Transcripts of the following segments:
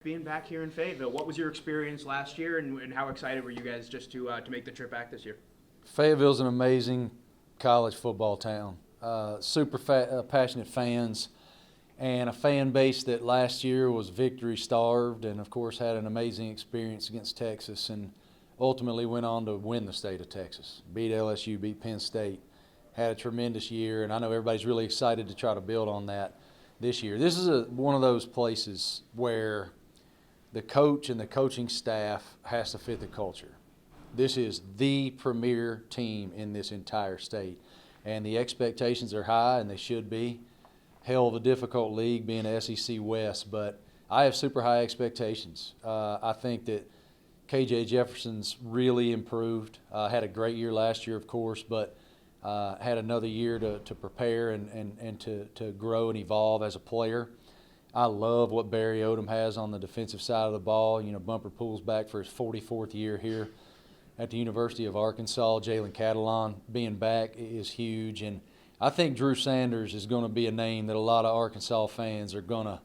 being back here in Fayetteville. What was your experience last year, and how excited were you guys just to make the trip back this year? Fayetteville's an amazing college football town. Super passionate fans, and a fan base that last year was victory starved, and of course had an amazing experience against Texas, and ultimately went on to win the state of Texas. Beat LSU, beat Penn State, had a tremendous year, and I know everybody's really excited to try to build on that this year. This is one of those places where the coach and the coaching staff has to fit the culture. This is the premier team in this entire state, and the expectations are high, and they should be. Hell of a difficult league being SEC West, but I have super high expectations. I think that KJ Jefferson's really improved. Had a great year last year, of course, but had another year to prepare and to grow and evolve as a player. I love what Barry Odom has on the defensive side of the ball. You know, Bumper Pool's back for his 44th year here at the University of Arkansas. Jalen Catalon being back is huge. And I think Drew Sanders is going to be a name that a lot of Arkansas fans are going to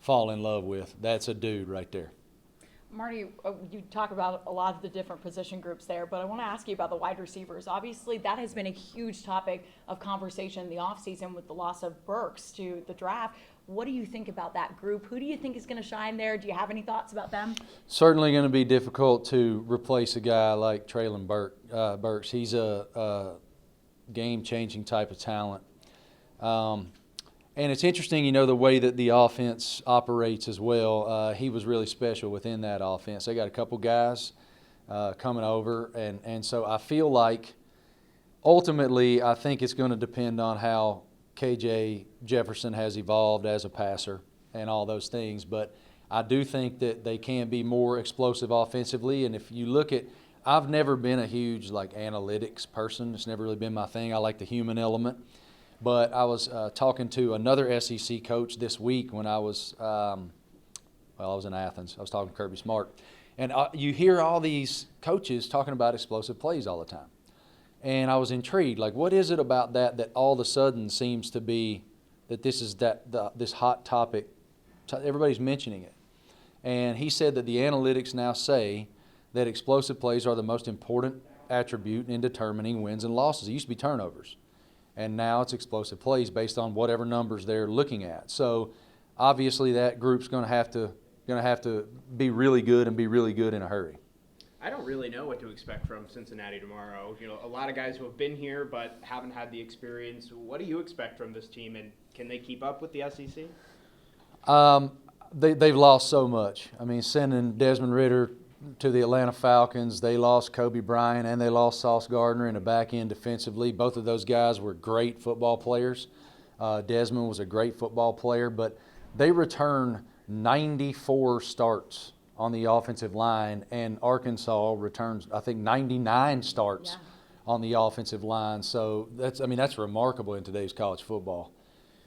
fall in love with. That's a dude right there. Marty, you talk about a lot of the different position groups there, but I want to ask you about the wide receivers. Obviously, that has been a huge topic of conversation in the offseason with the loss of Burks to the draft. What do you think about that group? Who do you think is going to shine there? Do you have any thoughts about them? Certainly going to be difficult to replace a guy like Traylon Burks. He's a game-changing type of talent. And it's interesting, you know, the way that the offense operates as well. He was really special within that offense. They got a couple guys coming over, and so I feel like ultimately I think it's going to depend on how KJ Jefferson has evolved as a passer and all those things. But I do think that they can be more explosive offensively. And if you look at, I've never been a huge analytics person. It's never really been my thing. I like the human element. But I was talking to another SEC coach this week when I was, I was in Athens. I was talking to Kirby Smart. And you hear all these coaches talking about explosive plays all the time. And I was intrigued, what is it about that all of a sudden seems to be that this is this hot topic? Everybody's mentioning it. And he said that the analytics now say that explosive plays are the most important attribute in determining wins and losses. It used to be turnovers. And now it's explosive plays based on whatever numbers they're looking at. So obviously that group's going to have to be really good and be really good in a hurry. I don't really know what to expect from Cincinnati tomorrow. You know, a lot of guys who have been here but haven't had the experience. What do you expect from this team, and can they keep up with the SEC? They've lost so much. I mean, sending Desmond Ridder to the Atlanta Falcons, they lost Kobe Bryant and they lost Sauce Gardner in the back end defensively. Both of those guys were great football players. Desmond was a great football player, but they return 94 starts on the offensive line, and Arkansas returns, I think, 99 starts on the offensive line. So that's remarkable in today's college football.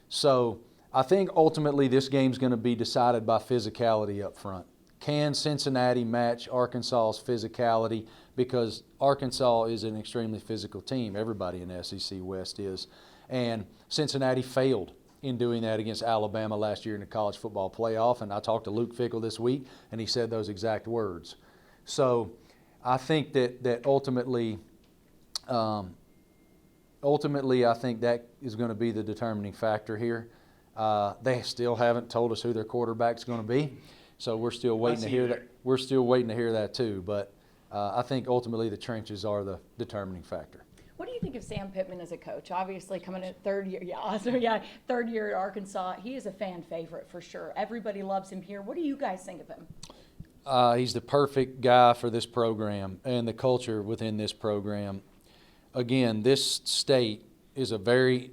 So I think ultimately this game's going to be decided by physicality up front. Can Cincinnati match Arkansas's physicality? Because Arkansas is an extremely physical team. Everybody in SEC West is. And Cincinnati failed in doing that against Alabama last year in the college football playoff. And I talked to Luke Fickell this week, and he said those exact words. So I think that ultimately I think that is going to be the determining factor here. They still haven't told us who their quarterback's going to be. So we're still waiting to hear that. We're still waiting to hear that too. But I think ultimately the trenches are the determining factor. What do you think of Sam Pittman as a coach? Obviously, coming in third year at Arkansas, he is a fan favorite for sure. Everybody loves him here. What do you guys think of him? He's the perfect guy for this program and the culture within this program. Again, this state is a very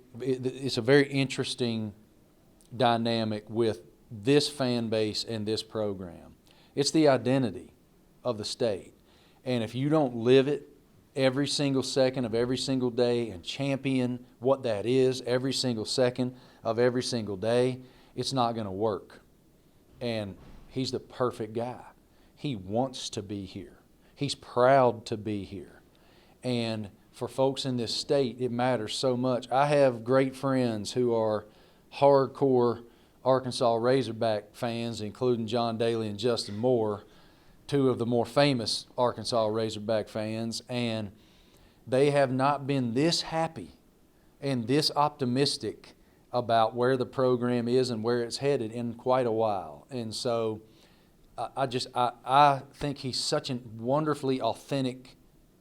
interesting dynamic with this fan base and this program. It's the identity of the state. And if you don't live it every single second of every single day and champion what that is every single second of every single day, it's not going to work. And he's the perfect guy. He wants to be here. He's proud to be here. And for folks in this state, it matters so much. I have great friends who are hardcore Arkansas Razorback fans, including John Daly and Justin Moore, two of the more famous Arkansas Razorback fans, and they have not been this happy and this optimistic about where the program is and where it's headed in quite a while. And so I think he's such a wonderfully authentic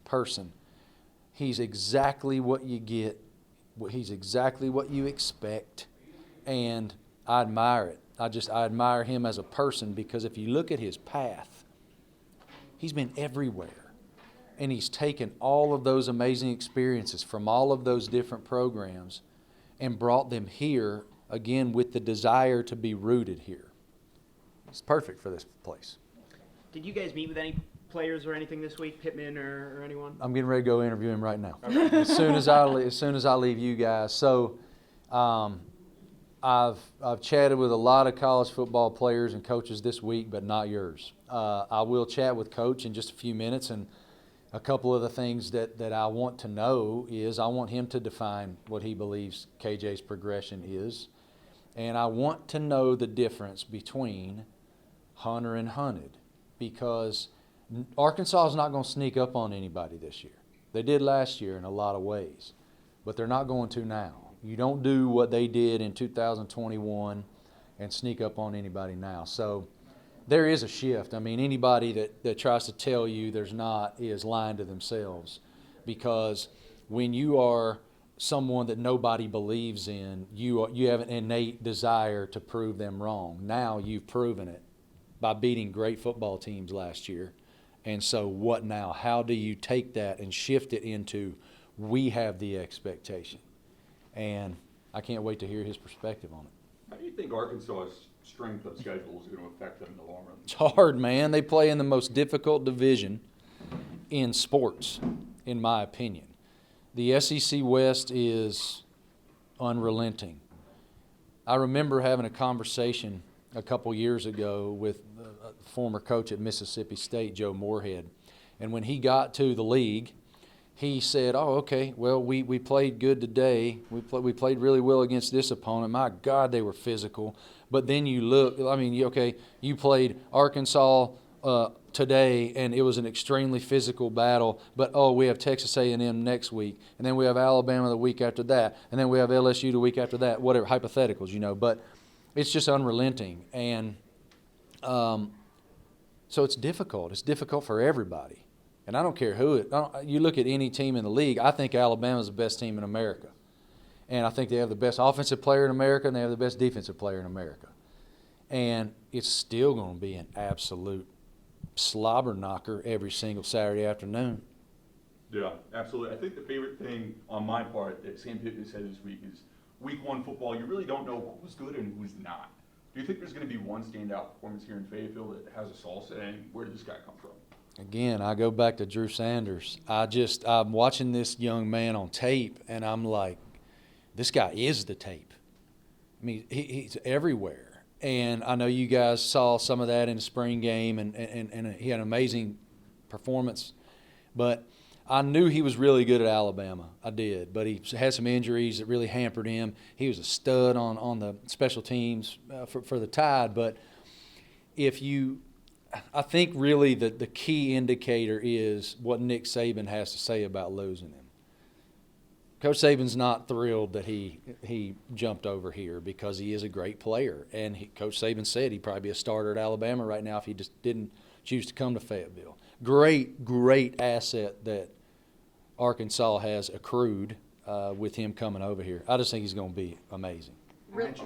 person. He's exactly what you get. He's exactly what you expect, and I admire it. I admire him as a person, because if you look at his path, he's been everywhere, and he's taken all of those amazing experiences from all of those different programs and brought them here, again, with the desire to be rooted here. It's perfect for this place. Did you guys meet with any players or anything this week, Pittman or anyone? I'm getting ready to go interview him right now. Okay. As soon as I leave you guys. So, I've chatted with a lot of college football players and coaches this week, but not yours. I will chat with Coach in just a few minutes, and a couple of the things that I want to know is I want him to define what he believes KJ's progression is, and I want to know the difference between Hunter and Hunted, because Arkansas is not going to sneak up on anybody this year. They did last year in a lot of ways, but they're not going to now. You don't do what they did in 2021 and sneak up on anybody now. So there is a shift. I mean, anybody that tries to tell you there's not is lying to themselves, because when you are someone that nobody believes in, you have an innate desire to prove them wrong. Now you've proven it by beating great football teams last year. And so what now? How do you take that and shift it into we have the expectation? And I can't wait to hear his perspective on it. How do you think Arkansas's strength of schedule is going to affect them in the long run? It's hard, man. They play in the most difficult division in sports, in my opinion. The SEC West is unrelenting. I remember having a conversation a couple years ago with a former coach at Mississippi State, Joe Moorhead. And when he got to the league, he said, oh, okay, well, we played good today. We played really well against this opponent. My God, they were physical. But then you look, I mean, you played Arkansas today, and it was an extremely physical battle. But, oh, we have Texas A&M next week, and then we have Alabama the week after that, and then we have LSU the week after that, whatever, hypotheticals, But it's just unrelenting. And so it's difficult. It's difficult for everybody. And I don't care who you look at any team in the league. I think Alabama's the best team in America. And I think they have the best offensive player in America, and they have the best defensive player in America. And it's still going to be an absolute slobber knocker every single Saturday afternoon. Yeah, absolutely. I think the favorite thing on my part that Sam Pittman said this week is week one football, you really don't know who's good and who's not. Do you think there's going to be one standout performance here in Fayetteville that has us all saying, where did this guy come from? Again, I go back to Drew Sanders. I'm watching this young man on tape, and I'm like, this guy is the tape. I mean, he's everywhere. And I know you guys saw some of that in the spring game, and he had an amazing performance. But I knew he was really good at Alabama. I did. But he had some injuries that really hampered him. He was a stud on the special teams for the Tide. But I think really the key indicator is what Nick Saban has to say about losing him. Coach Saban's not thrilled that he jumped over here, because he is a great player. And Coach Saban said he'd probably be a starter at Alabama right now if he just didn't choose to come to Fayetteville. Great asset that Arkansas has accrued with him coming over here. I just think he's going to be amazing. Really?